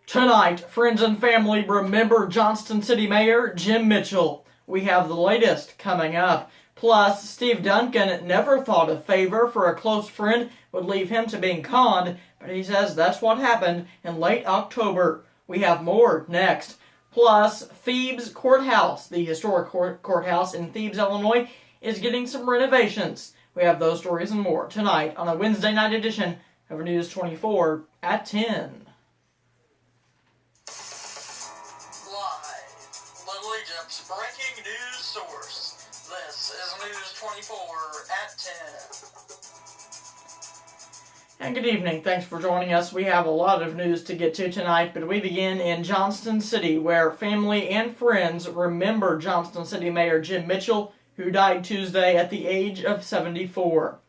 Tonight, friends and family remember Johnston City Mayor Jim Mitchell. We have the latest coming up. Plus, Steve Duncan never thought a favor for a close friend would leave him to being conned, but he says that's what happened in late October. We have more next. Plus, Thebes Courthouse, the historic courthouse in Thebes, Illinois, is getting some renovations. We have those stories and more tonight on a Wednesday night edition of News 24 at 10. Lily Jep's breaking news source. This is News 24 at 10. And good evening. Thanks for joining us. We have a lot of news to get to tonight, but we begin in Johnston City, where family and friends remember Johnston City Mayor Jim Mitchell, who died Tuesday at the age of 74.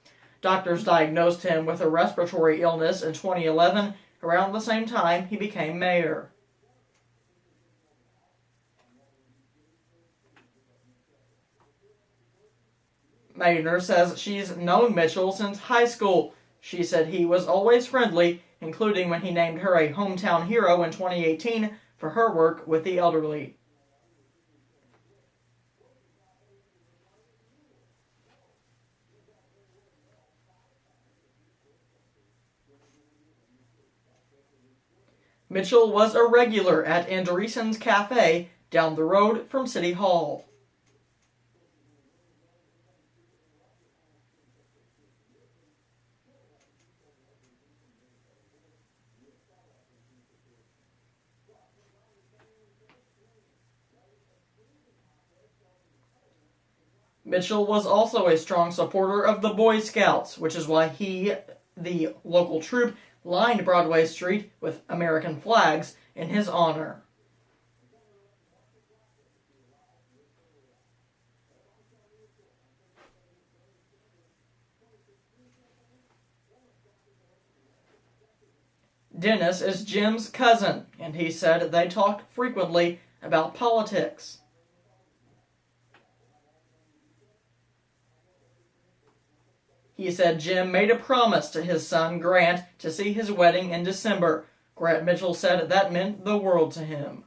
Doctors diagnosed him with a respiratory illness in 2011, around the same time he became mayor. Maynard says she's known Mitchell since high school. She said he was always friendly, including when he named her a hometown hero in 2018 for her work with the elderly. Mitchell was a regular at Andreessen's Cafe down the road from City Hall. Mitchell was also a strong supporter of the Boy Scouts, which is why he, the local troop, lined Broadway Street with American flags in his honor. Dennis is Jim's cousin, and he said they talked frequently about politics. He said Jim made a promise to his son Grant to see his wedding in December. Grant Mitchell said that meant the world to him.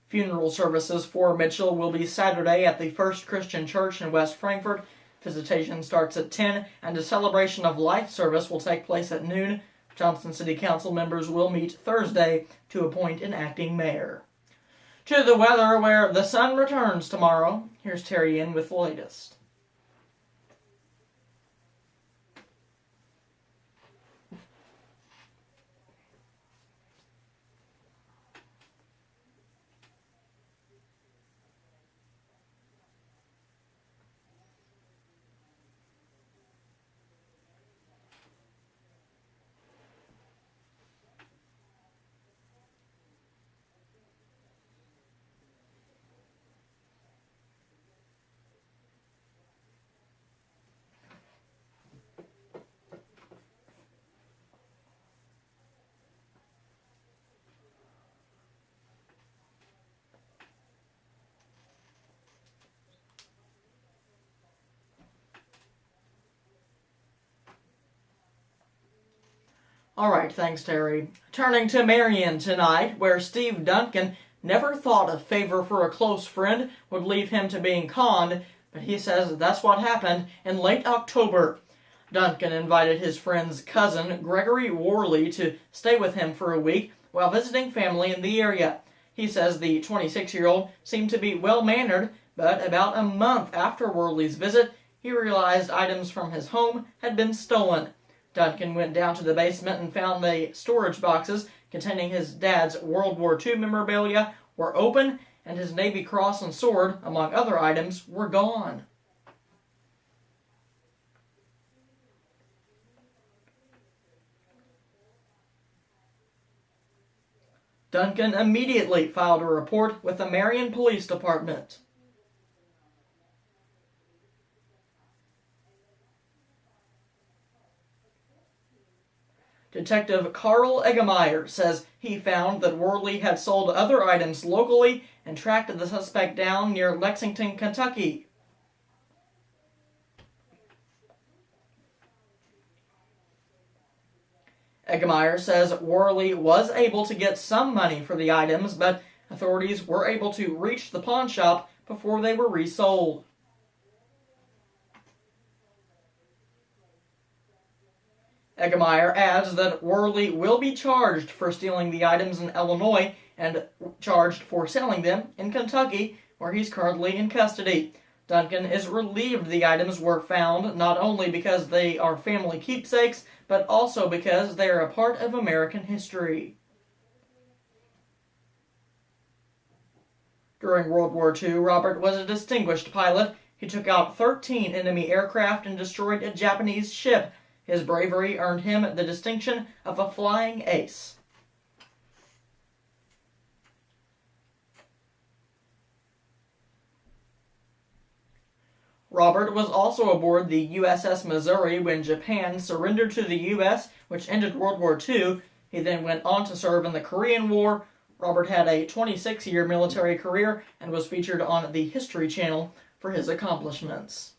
Funeral services for Mitchell will be Saturday at the First Christian Church in West Frankfort. Visitation starts at 10, and a celebration of life service will take place at noon. Johnston City Council members will meet Thursday to appoint an acting mayor. To the weather, where the sun returns tomorrow. Here's Terry in with the latest. Alright, thanks Terry. Turning to Marion tonight, where Steve Duncan never thought a favor for a close friend would leave him to being conned, but he says that's what happened in late October. Duncan invited his friend's cousin, Gregory Worley, to stay with him for a week while visiting family in the area. He says the 26-year-old seemed to be well-mannered, but about a month after Worley's visit, he realized items from his home had been stolen. Duncan went down to the basement and found the storage boxes containing his dad's World War II memorabilia were open, and his Navy cross and sword, among other items, were gone. Duncan immediately filed a report with the Marion Police Department. Detective Carl Eggemeyer says he found that Worley had sold other items locally and tracked the suspect down near Lexington, Kentucky. Eggemeyer says Worley was able to get some money for the items, but authorities were able to reach the pawn shop before they were resold. Eggemeyer adds that Worley will be charged for stealing the items in Illinois and charged for selling them in Kentucky, where he's currently in custody. Duncan is relieved the items were found not only because they are family keepsakes, but also because they are a part of American history. During World War II, Robert was a distinguished pilot. He took out 13 enemy aircraft and destroyed a Japanese ship. His bravery earned him the distinction of a flying ace. Robert was also aboard the USS Missouri when Japan surrendered to the U.S., which ended World War II. He then went on to serve in the Korean War. Robert had a 26-year military career and was featured on the History Channel for his accomplishments.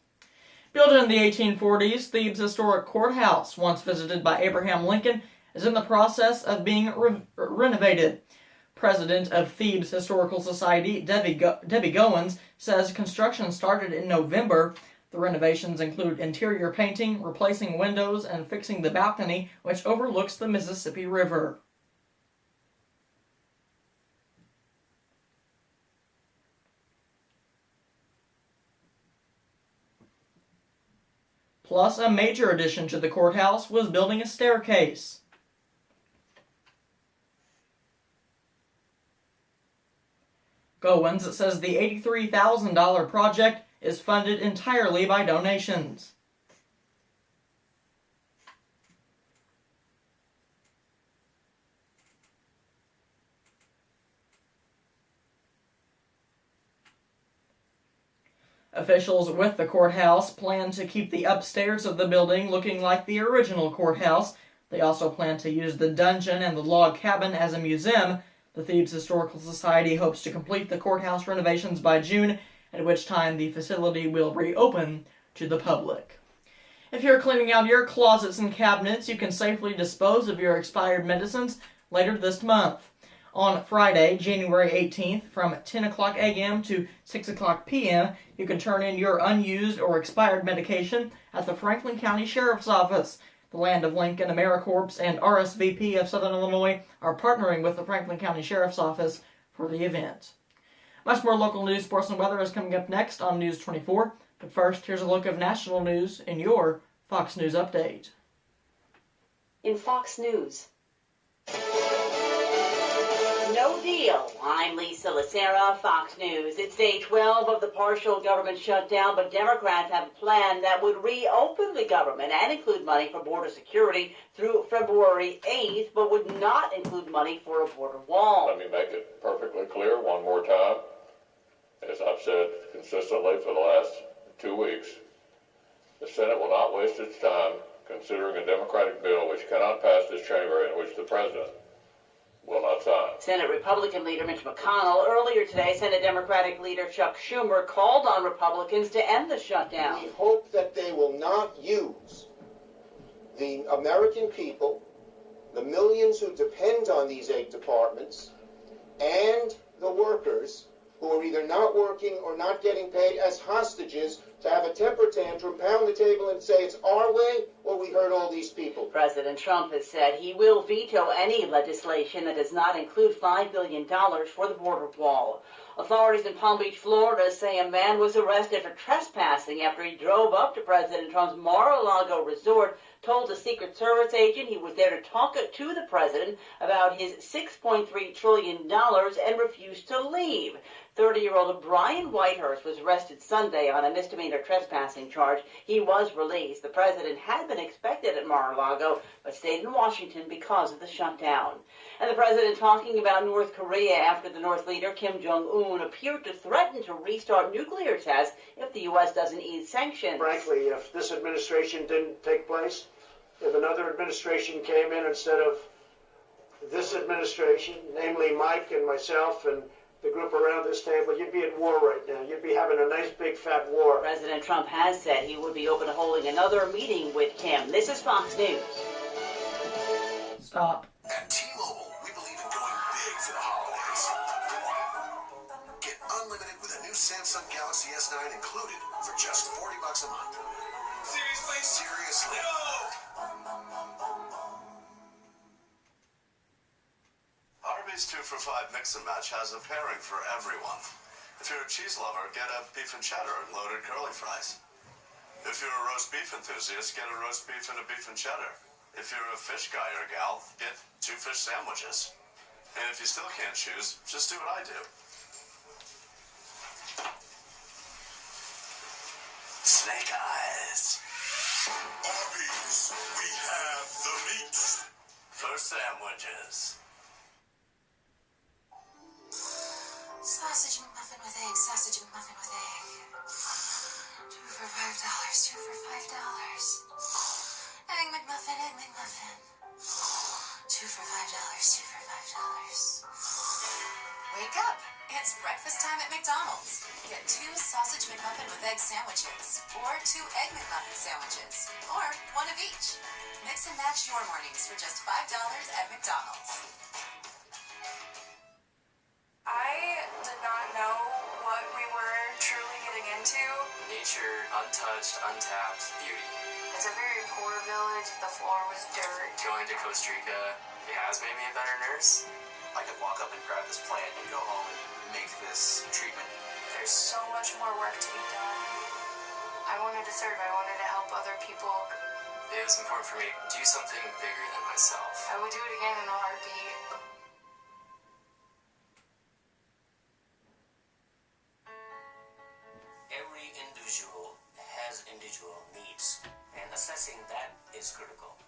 Built in the 1840s, Thebes' historic courthouse, once visited by Abraham Lincoln, is in the process of being renovated. President of Thebes Historical Society, Debbie Goins, says construction started in November. The renovations include interior painting, replacing windows, and fixing the balcony, which overlooks the Mississippi River. Plus, a major addition to the courthouse was building a staircase. Goins says the $83,000 project is funded entirely by donations. Officials with the courthouse plan to keep the upstairs of the building looking like the original courthouse. They also plan to use the dungeon and the log cabin as a museum. The Thebes Historical Society hopes to complete the courthouse renovations by June, at which time the facility will reopen to the public. If you're cleaning out your closets and cabinets, you can safely dispose of your expired medicines later this month. On Friday, January 18th, from 10 o'clock a.m. to 6 o'clock p.m., you can turn in your unused or expired medication at the Franklin County Sheriff's Office. The Land of Lincoln, AmeriCorps, and RSVP of Southern Illinois are partnering with the Franklin County Sheriff's Office for the event. Much more local news, sports, and weather is coming up next on News 24. But first, here's a look of national news in your Fox News Update. In Fox News. No deal. I'm Lisa Lacera, Fox News. It's day 12 of the partial government shutdown, but Democrats have a plan that would reopen the government and include money for border security through February 8th, but would not include money for a border wall. Let me make it perfectly clear one more time. As I've said consistently for the last 2 weeks, the Senate will not waste its time considering a Democratic bill which cannot pass this chamber and which the President will not sign. Senate Republican leader Mitch McConnell earlier today, Senate Democratic leader Chuck Schumer called on Republicans to end the shutdown. We hope that they will not use the American people, the millions who depend on these 8 departments, and the workers who are either not working or not getting paid as hostages to have a temper tantrum, pound the table and say it's our way or we hurt all these people. President Trump has said he will veto any legislation that does not include $5 billion for the border wall. Authorities in Palm Beach, Florida say a man was arrested for trespassing after he drove up to President Trump's Mar-a-Lago resort, told a Secret Service agent he was there to talk to the president about his $6.3 trillion and refused to leave. 30-year-old Brian Whitehurst was arrested Sunday on a misdemeanor trespassing charge. He was released. The president had been expected at Mar-a-Lago, but stayed in Washington because of the shutdown. And the president talking about North Korea after the North leader, Kim Jong-un, appeared to threaten to restart nuclear tests if the U.S. doesn't ease sanctions. Frankly, if this administration didn't take place, if another administration came in instead of this administration, namely Mike and myself and the group around this table, you'd be at war right now. You'd be having a nice big fat war. President Trump has said he would be open to holding another meeting with Kim. This is Fox News. Stop. At T-Mobile, we believe in going big for the holidays. Get unlimited with a new Samsung Galaxy S9 included for just $40 a month. Seriously? Seriously. No! Arby's 2 for $5 mix and match has a pairing for everyone. If you're a cheese lover, get a beef and cheddar and loaded curly fries. If you're a roast beef enthusiast, get a roast beef and a beef and cheddar. If you're a fish guy or gal, get 2 fish sandwiches. And if you still can't choose, just do what I do. Snake eyes. Arby's, we have the meat. For sandwiches. Sausage McMuffin with egg, sausage McMuffin with egg. 2 for $5, 2 for $5. Egg McMuffin, egg McMuffin. 2 for $5, 2 for $5. Wake up! It's breakfast time at McDonald's. Get 2 sausage McMuffin with egg sandwiches, or 2 egg McMuffin sandwiches, or 1 of each. Mix and match your mornings for just $5 at McDonald's. I did not know what we were truly getting into. Nature, untouched, untapped beauty. It's a very poor village. The floor was dirt. Going to Costa Rica, it has made me a better nurse. I could walk up and grab this plant and go home and make this treatment. There's so much more work to be done. I wanted to serve. I wanted to help other people. It was important for me to do something bigger than myself. I would do it again in a heartbeat. Every individual has individual needs, and assessing that is critical.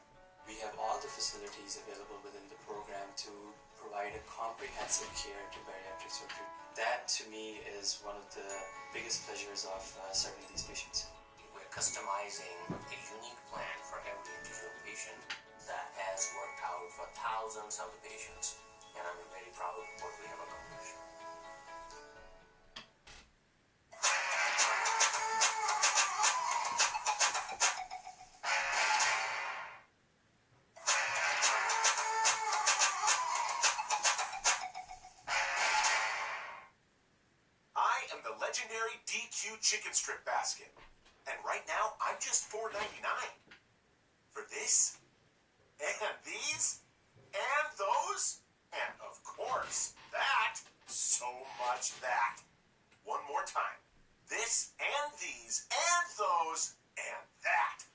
We have all the facilities available within the program to provide a comprehensive care to bariatric surgery. That, to me, is one of the biggest pleasures of serving these patients. We're customizing a unique plan for every individual patient that has worked out for thousands of patients, and I'm very proud of what we have accomplished. Legendary DQ chicken strip basket. And right now, I'm just $4.99. For this, and these, and those, and of course, that, so much that. One more time. This, and these, and those, and that.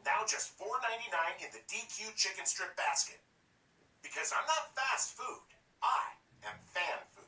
Now just $4.99 in the DQ chicken strip basket. Because I'm not fast food. I am fan food.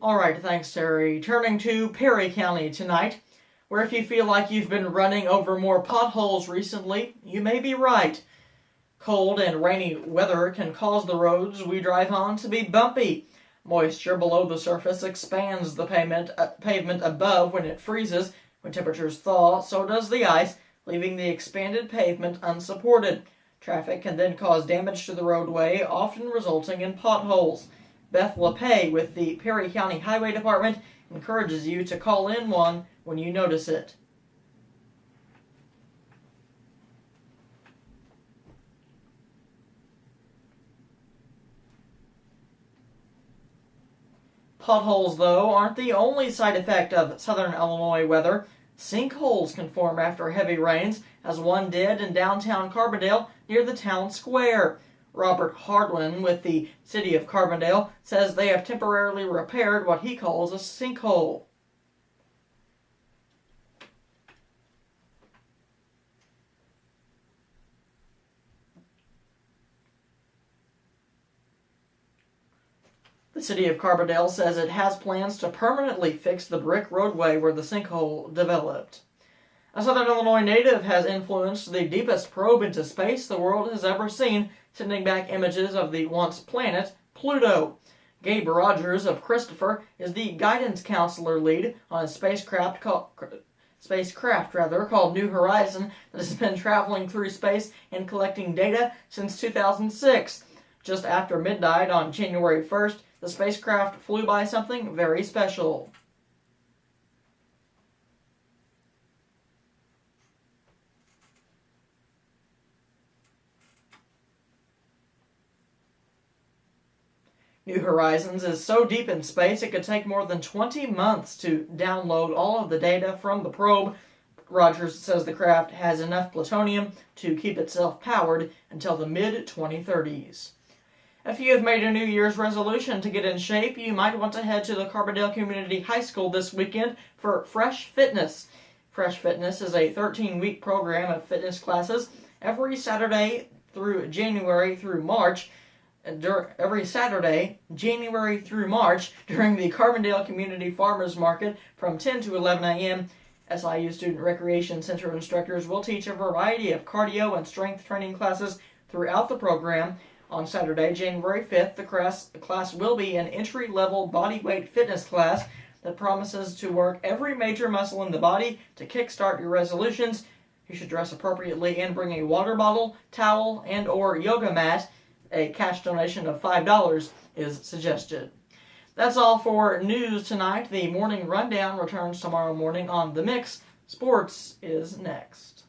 Alright, thanks, Terry. Turning to Perry County tonight, where if you feel like you've been running over more potholes recently, you may be right. Cold and rainy weather can cause the roads we drive on to be bumpy. Moisture below the surface expands the pavement above when it freezes. When temperatures thaw, so does the ice, leaving the expanded pavement unsupported. Traffic can then cause damage to the roadway, often resulting in potholes. Beth LePay with the Perry County Highway Department encourages you to call in one when you notice it. Potholes, though, aren't the only side effect of southern Illinois weather. Sinkholes can form after heavy rains, as one did in downtown Carbondale near the town square. Robert Hardwin with the city of Carbondale says they have temporarily repaired what he calls a sinkhole. The city of Carbondale says it has plans to permanently fix the brick roadway where the sinkhole developed. A Southern Illinois native has influenced the deepest probe into space the world has ever seen, sending back images of the once planet Pluto. Gabe Rogers of Christopher is the guidance counselor lead on a spacecraft called New Horizon that has been traveling through space and collecting data since 2006. Just after midnight on January 1st, the spacecraft flew by something very special. New Horizons is so deep in space it could take more than 20 months to download all of the data from the probe. Rogers says the craft has enough plutonium to keep itself powered until the mid-2030s. If you have made a New Year's resolution to get in shape, you might want to head to the Carbondale Community High School this weekend for Fresh Fitness. Fresh Fitness is a 13-week program of fitness classes every Saturday through January through March. Every Saturday, January through March, during the Carbondale Community Farmers Market from 10 to 11 a.m., SIU Student Recreation Center instructors will teach a variety of cardio and strength training classes throughout the program. On Saturday, January 5th, the class will be an entry-level bodyweight fitness class that promises to work every major muscle in the body to kickstart your resolutions. You should dress appropriately and bring a water bottle, towel, and or yoga mat. A cash donation of $5 is suggested. That's all for news tonight. The morning rundown returns tomorrow morning on The Mix. Sports is next.